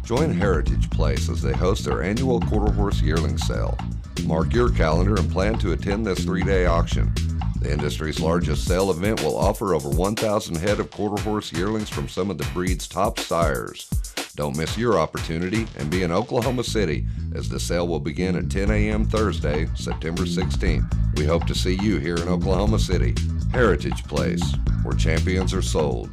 Join Heritage Place as they host their annual Quarter Horse Yearling Sale. Mark your calendar and plan to attend this 3-day auction. The industry's largest sale event will offer over 1,000 head of Quarter Horse yearlings from some of the breed's top sires. Don't miss your opportunity and be in Oklahoma City as the sale will begin at 10 a.m. Thursday, September 16th. We hope to see you here in Oklahoma City. Heritage Place, where champions are sold.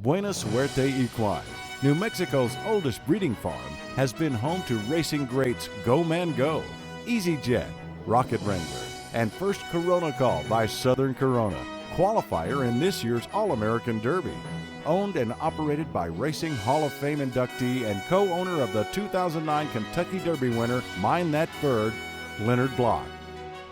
Buena Suerte Equine, New Mexico's oldest breeding farm, has been home to racing greats Go Man Go, EasyJet, Rocket Wrangler, and First Corona Call by Southern Corona, qualifier in this year's All-American Derby. Owned and operated by Racing Hall of Fame inductee and co-owner of the 2009 Kentucky Derby winner, Mind That Bird, Leonard Block.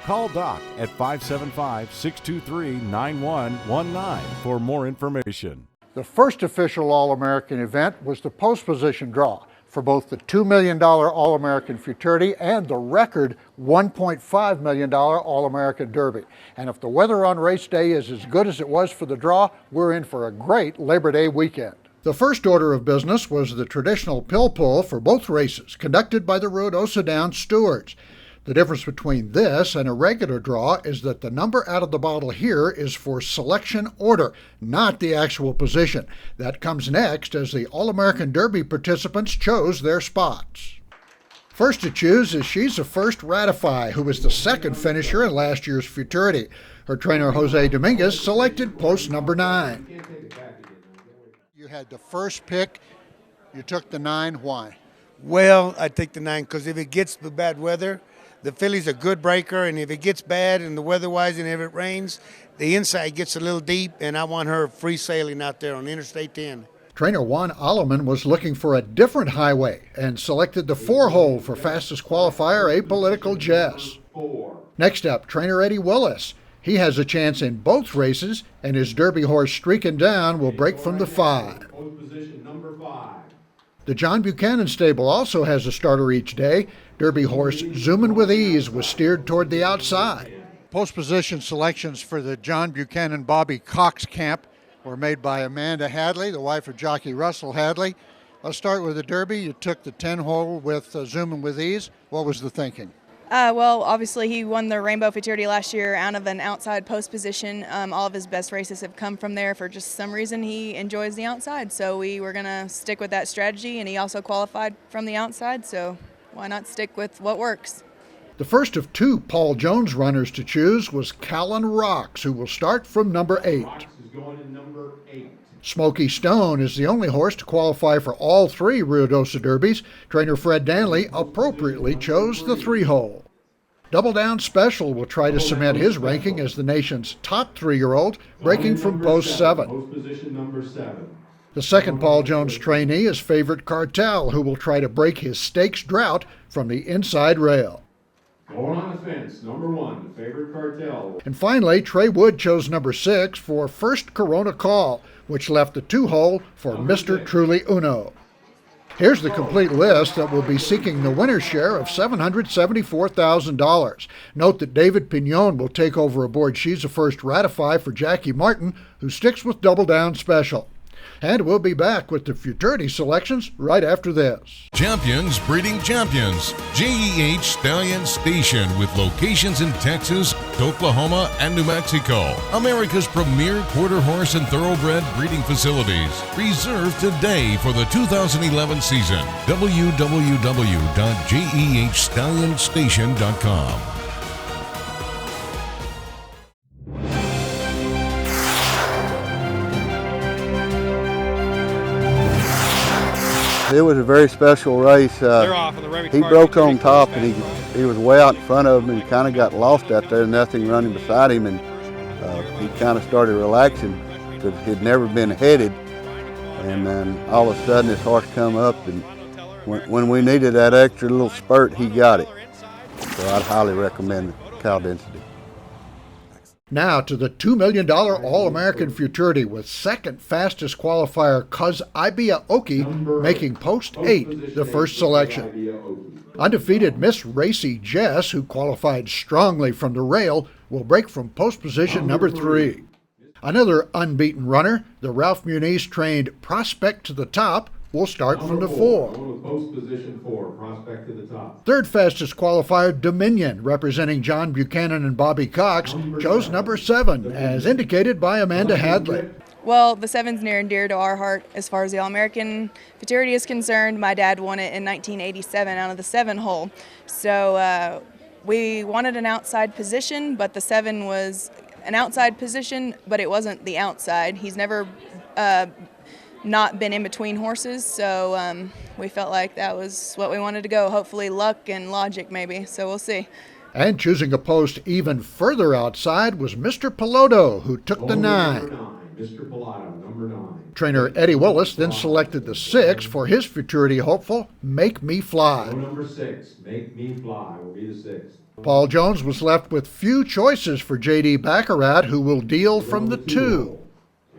Call Doc at 575-623-9119 for more information. The first official All-American event was the post position draw for both the $2 million All-American Futurity and the record $1.5 million All-American Derby. And if the weather on race day is as good as it was for the draw, we're in for a great Labor Day weekend. The first order of business was the traditional pill pull for both races, conducted by the Ruidoso Downs stewards. The difference between this and a regular draw is that the number out of the bottle here is for selection order, not the actual position. That comes next as the All-American Derby participants chose their spots. First to choose is She's a First Ratify, who was the second finisher in last year's Futurity. Her trainer, Jose Dominguez, selected post number 9. You had the first pick. You took the 9. Why? Well, I take the 9 because if it gets the bad weather, the filly's a good breaker, and if it gets bad and the weather-wise and if it rains, the inside gets a little deep, and I want her free sailing out there on Interstate 10. Trainer Juan Alleman was looking for a different highway and selected the 4-hole for fastest qualifier, Apolitical Jess. Next up, trainer Eddie Willis. He has a chance in both races, and his Derby horse Streaking Down will break from the 5. The John Buchanan stable also has a starter each day. Derby horse Zoomin' With Ease was steered toward the outside. Post position selections for the John Buchanan Bobby Cox camp were made by Amanda Hadley, the wife of jockey Russell Hadley. Let's start with the Derby. You took the 10-hole with Zoomin' With Ease. What was the thinking? Well, obviously he won the Rainbow Futurity last year out of an outside post position. All of his best races have come from there. For just some reason, he enjoys the outside. So we were going to stick with that strategy, and he also qualified from the outside. So why not stick with what works? The first of 2 Paul Jones runners to choose was Callan Rocks, who will start from number 8. Smoky Stone is the only horse to qualify for all 3 Ruidoso Derbies. Trainer Fred Danley appropriately chose the 3-hole. Double Down Special will try to cement his ranking as the nation's top 3-year-old, breaking from post 7. The second Paul Jones trainee is Favorite Cartel, who will try to break his stakes drought from the inside rail. Going on the fence, number 1, the Favorite Cartel. And finally, Trey Wood chose number 6 for First Corona Call, which left the 2-hole for Mr. Truly Uno. Here's the complete list that will be seeking the winner's share of $774,000. Note that David Pignon will take over aboard She's a First Ratify for Jackie Martin, who sticks with Double Down Special. And we'll be back with the Futurity selections right after this. Champions breeding champions. JEH Stallion Station with locations in Texas, Oklahoma, and New Mexico. America's premier quarter horse and thoroughbred breeding facilities. Reserved today for the 2011 season. www.jehstallionstation.com. It was a very special race. He broke on top, and he was way out in front of him and kind of got lost out there, nothing running beside him, and he kind of started relaxing because he'd never been headed, and then all of a sudden his horse come up, and when we needed that extra little spurt, he got it. So I'd highly recommend Cow Density. Now to the $2 million All-American Futurity with second fastest qualifier Cuz Ibia Oki making post 8 the first selection. Undefeated Miss Racy Jess, who qualified strongly from the rail, will break from post position number 3. Another unbeaten runner, the Ralph Muniz trained Prospect to the Top, We'll start from the 4. Going with post position 4, prospect to the top. Third fastest qualifier, Dominion, representing John Buchanan and Bobby Cox, chose number 7, as indicated by Amanda Hadley. Well, the 7's near and dear to our heart as far as the All-American Futurity is concerned. My dad won it in 1987 out of the 7 hole. So we wanted an outside position, but the 7 was an outside position, but it wasn't the outside. He's never not been in between horses, so we felt like that was what we wanted to go. Hopefully luck and logic maybe, so we'll see. And choosing a post even further outside was Mr. Piloto, who took the 9. Mr. Pilato, number 9. Trainer Eddie Willis then selected the 6 for his futurity hopeful, Make Me Fly. Number 6, Make Me Fly, will be the 6th. Paul Jones was left with few choices for J.D. Baccarat, who will deal from the 2.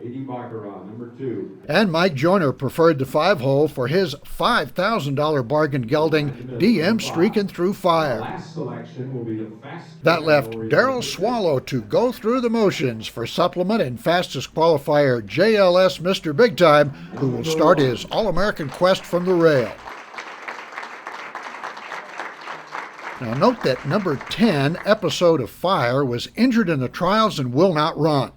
J.D. Baccarat, number 2. And Mike Joyner preferred the 5 hole for his $5,000 bargain gelding, DM Streaking Through Fire. Last selection will be the fastest. That left Darrell Swallow to go through the motions for supplement and fastest qualifier JLS Mr. Big Time, who will start his All-American quest from the rail. Now note that number 10, Episode of Fire, was injured in the trials and will not run.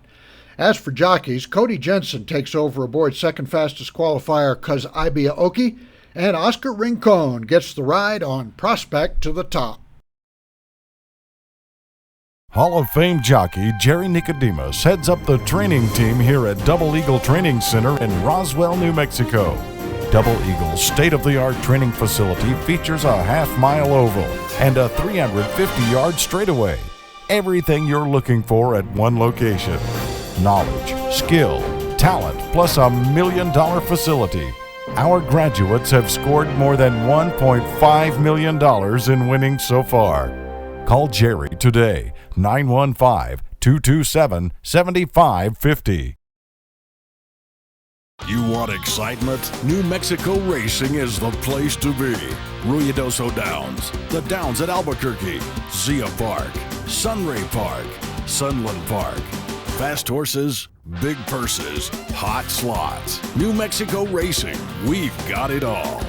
As for jockeys, Cody Jensen takes over aboard second fastest qualifier Cuz Ibia Oki, and Oscar Rincon gets the ride on Prospect to the Top. Hall of Fame jockey Jerry Nicodemus heads up the training team here at Double Eagle Training Center in Roswell, New Mexico. Double Eagle's state-of-the-art training facility features a half-mile oval and a 350-yard straightaway. Everything you're looking for at one location. Knowledge, skill, talent, plus $1 million facility. Our graduates have scored more than $1.5 million in winnings so far. Call Jerry today, 915-227-7550. You want excitement? New Mexico Racing is the place to be. Ruidoso Downs, the Downs at Albuquerque, Zia Park, Sunray Park, Sunland Park. Fast horses, big purses, hot slots. New Mexico Racing, we've got it all.